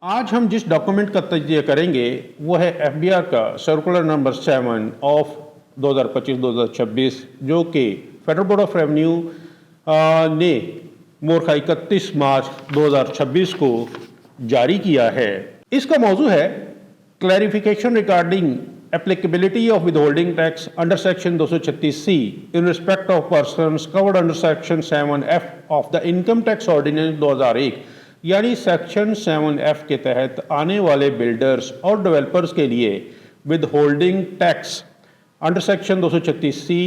आज हम जिस डॉक्यूमेंट का तजिया करेंगे वो है एफबीआर का सर्कुलर नंबर 7 ऑफ 2025-2026 जो कि फेडरल बोर्ड ऑफ रेवेन्यू ने मोरखा 31 मार्च 2026 को जारी किया है। इसका मौजू है clarification regarding applicability of withholding tax under section 236C in respect of persons covered under section 7F of the income tax ordinance 2001, यानी सेक्शन 7F के तहत आने वाले बिल्डर्स और डेवलपर्स के लिए with holding tax under section 236C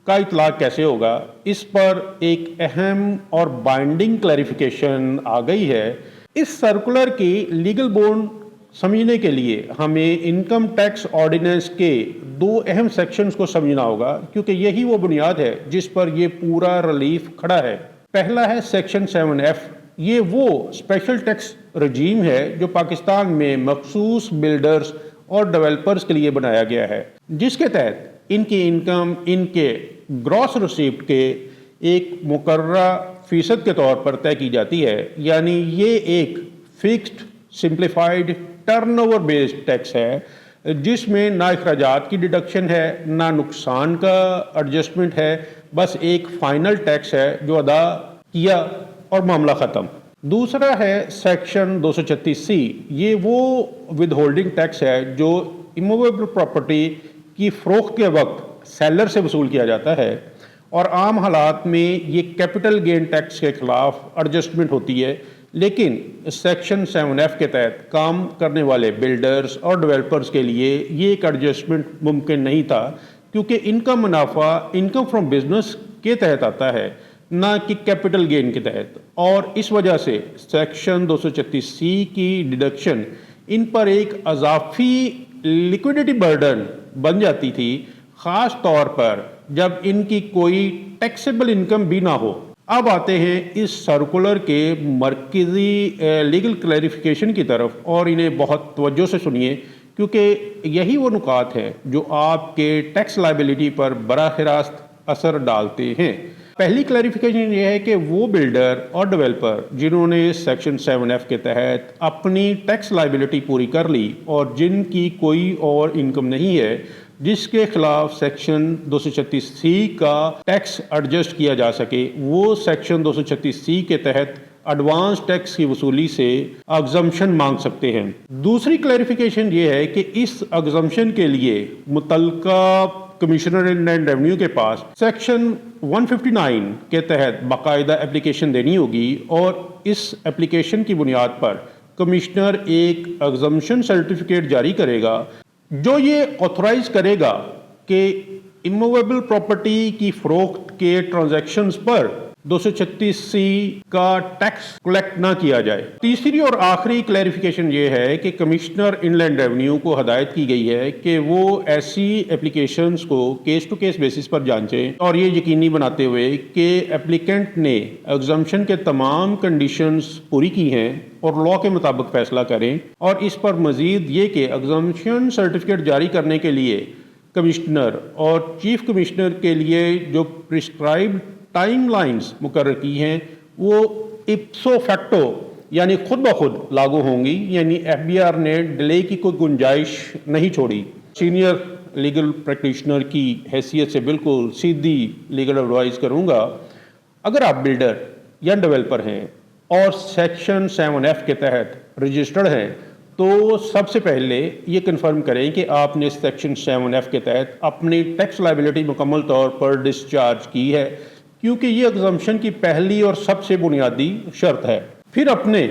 का इतलाक कैसे होगा। इस पर एक अहम और बाइंडिंग क्लैरिफिकेशन आ गई है। इस सर्कुलर की लीगल बोर्ड समझने के लिए हमें इनकम टैक्स ऑर्डिनेंस के दो अहम सेक्शंस को समझना होगा, क्योंकि यही वो बुनियाद है जिस पर ये पूरा रिलीफ खड़ा है। पहला है सेक्शन 7F। ये वो स्पेशल टैक्स रजीम है जो पाकिस्तान में मखसूस बिल्डर्स और डेवलपर्स के लिए बनाया गया है, जिसके तहत इनकी इनकम इनके ग्रॉस रिसीप्ट के एक मुकर्ररा फीसद के तौर पर तय की जाती है। यानी ये एक fixed simplified turnover based tax है जिसमें ना अखराजात की डिडक्शन है ना नुकसान का एडजस्टमेंट है, बस एक फाइनल टैक्स है जो अदा किया और मामला ख़त्म। दूसरा है सेक्शन 236C। ये वो विदहोल्डिंग टैक्स है जो इमूवेबल प्रॉपर्टी की फ़रोख्त के वक्त सेलर से वसूल किया जाता है और आम हालात में ये कैपिटल गेन टैक्स के ख़िलाफ़ एडजस्टमेंट होती है। लेकिन सेक्शन 7F के तहत काम करने वाले बिल्डर्स और डेवलपर्स के लिए ये एक एडजस्टमेंट मुमकिन नहीं था, क्योंकि इनका मुनाफा इनकम फ्रॉम बिजनेस के तहत आता है, ना कि कैपिटल गेन के तहत, और इस वजह से सेक्शन 236C की डिडक्शन इन पर एक अजाफी लिक्विडिटी बर्डन बन जाती थी, ख़ास तौर पर जब इनकी कोई टैक्सेबल इनकम भी ना हो। अब आते हैं इस सर्कुलर के मरकज़ी लीगल क्लैरिफिकेशन की तरफ, और इन्हें बहुत तवज्जो से सुनिए, क्योंकि यही वो नुकात हैं जो आपके टैक्स लायबिलिटी पर बराह रास्त असर डालते हैं। पहली क्लैरिफिकेशन ये है कि वो बिल्डर और डेवलपर जिन्होंने सेक्शन 7F के तहत अपनी टैक्स लायबिलिटी पूरी कर ली और जिनकी कोई और इनकम नहीं है जिसके खिलाफ सेक्शन 236C का टैक्स एडजस्ट किया जा सके, वो सेक्शन 236C के तहत एडवांस टैक्स की वसूली से एग्जम्पशन मांग सकते हैं। दूसरी क्लैरिफिकेशन ये है कि इस एग्जम्पशन के लिए मुतल्लिका कमिश्नर इनलैंड रेवेन्यू के पास सेक्शन 159 के तहत बाकायदा एप्लीकेशन देनी होगी, और इस एप्लीकेशन की बुनियाद पर कमिश्नर एक एग्जम्पशन सर्टिफिकेट जारी करेगा जो ये ऑथराइज करेगा कि इमूवेबल प्रॉपर्टी की फरोख्त के ट्रांजैक्शंस पर 236C का टैक्स कलेक्ट ना किया जाए। तीसरी और आखिरी क्लैरिफिकेशन ये है कि कमिश्नर इनलैंड रेवेन्यू को हदायत की गई है कि वो ऐसी एप्लीकेशंस को केस टू केस बेसिस पर जांचें, और ये यकीनी बनाते हुए कि एप्लीकेंट ने एग्जम्पशन के तमाम कंडीशंस पूरी की हैं और लॉ के मुताबिक फैसला करें। और इस पर मजीद ये कि एग्जम्पशन सर्टिफिकेट जारी करने के लिए कमिश्नर और चीफ कमिश्नर के लिए जो प्रिस्क्राइब्ड टाइम लाइन्स मुकर्रर की हैं वो इप्सो फैक्टो यानी खुद ब खुद लागू होंगी, यानी एफबीआर ने डिले की कोई गुंजाइश नहीं छोड़ी। सीनियर लीगल प्रैक्टिशनर की हैसियत से बिल्कुल सीधी लीगल एडवाइस करूंगा, अगर आप बिल्डर या डेवलपर हैं और सेक्शन 7F के तहत रजिस्टर्ड हैं, तो सबसे पहले ये कन्फर्म करें कि आपने सेक्शन 7F के तहत अपनी टैक्स लायबिलिटी मुकम्मल तौर पर डिस्चार्ज की है, क्योंकि ये एग्जम्पशन की पहली और सबसे बुनियादी शर्त है। फिर अपने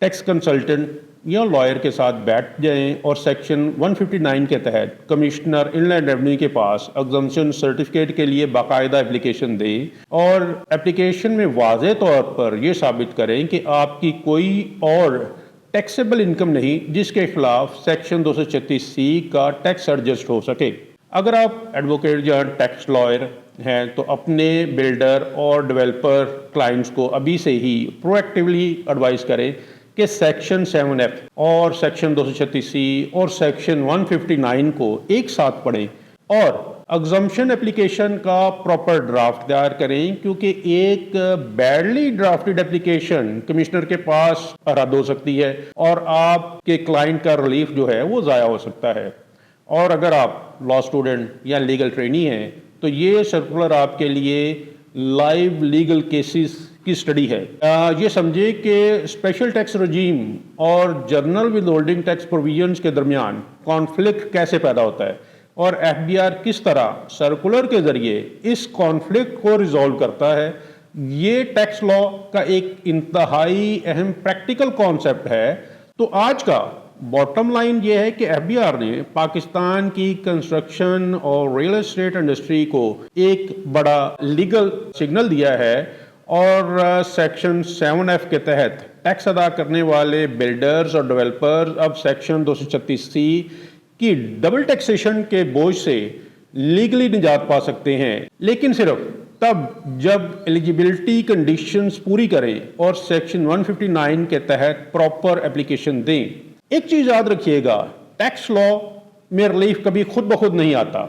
टैक्स कंसल्टेंट या लॉयर के साथ बैठ जाएं और सेक्शन 159 के तहत कमिश्नर इनलैंड रेवेन्यू के पास एग्जम्पशन सर्टिफिकेट के लिए बाकायदा एप्लीकेशन दें, और एप्लीकेशन में वाज़ेह तौर पर यह साबित करें कि आपकी कोई और टैक्सेबल इनकम नहीं जिसके खिलाफ सेक्शन 236C का टैक्स एडजस्ट हो सके। अगर आप एडवोकेट या टैक्स लॉयर हैं तो अपने बिल्डर और डेवलपर क्लाइंट्स को अभी से ही प्रोएक्टिवली एडवाइस करें कि सेक्शन 7F और सेक्शन 236C और सेक्शन 159 को एक साथ पढ़ें और ایگزمپشن اپلیکیشن کا پراپر ڈرافٹ تیار کریں، کیونکہ ایک بیڈلی ڈرافٹڈ اپلیکیشن کمشنر کے پاس رد ہو سکتی ہے اور آپ کے کلائنٹ کا ریلیف جو ہے وہ ضائع ہو سکتا ہے۔ اور اگر آپ لا اسٹوڈنٹ یا لیگل ٹرینی ہیں تو یہ سرکولر آپ کے لیے لائیو لیگل کیسز کی سٹڈی ہے۔ یہ سمجھے کہ اسپیشل ٹیکس رجیم اور general withholding tax provisions کے درمیان کانفلکٹ کیسے پیدا ہوتا ہے اور ایف بی آر کس طرح سرکولر کے ذریعے اس کانفلکٹ کو ریزالو کرتا ہے۔ یہ ٹیکس لا کا ایک انتہائی اہم پریکٹیکل کانسیپٹ ہے۔ تو آج کا باٹم لائن یہ ہے کہ ایف بی آر نے پاکستان کی کنسٹرکشن اور ریئل اسٹیٹ انڈسٹری کو ایک بڑا لیگل سگنل دیا ہے، اور سیکشن 7F کے تحت ٹیکس ادا کرنے والے بلڈرز اور ڈیولپرز اب سیکشن 236C کی ڈبل ٹیکسیشن کے بوجھ سے لیگلی نجات پا سکتے ہیں، لیکن صرف تب جب ایلیجیبلٹی کنڈیشنز پوری کریں اور سیکشن 159 کے تحت پراپر اپلیکیشن دیں۔ ایک چیز یاد رکھیے گا، ٹیکس لا میں ریلیف کبھی خود بخود نہیں آتا،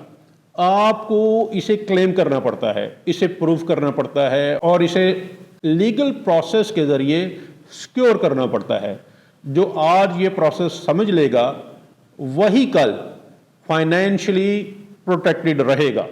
آپ کو اسے کلیم کرنا پڑتا ہے، اسے پروف کرنا پڑتا ہے اور اسے لیگل پروسیس کے ذریعے سیکیور کرنا پڑتا ہے۔ جو آج یہ پروسیس سمجھ لے گا وہی کل فائنینشلی پروٹیکٹڈ رہے گا۔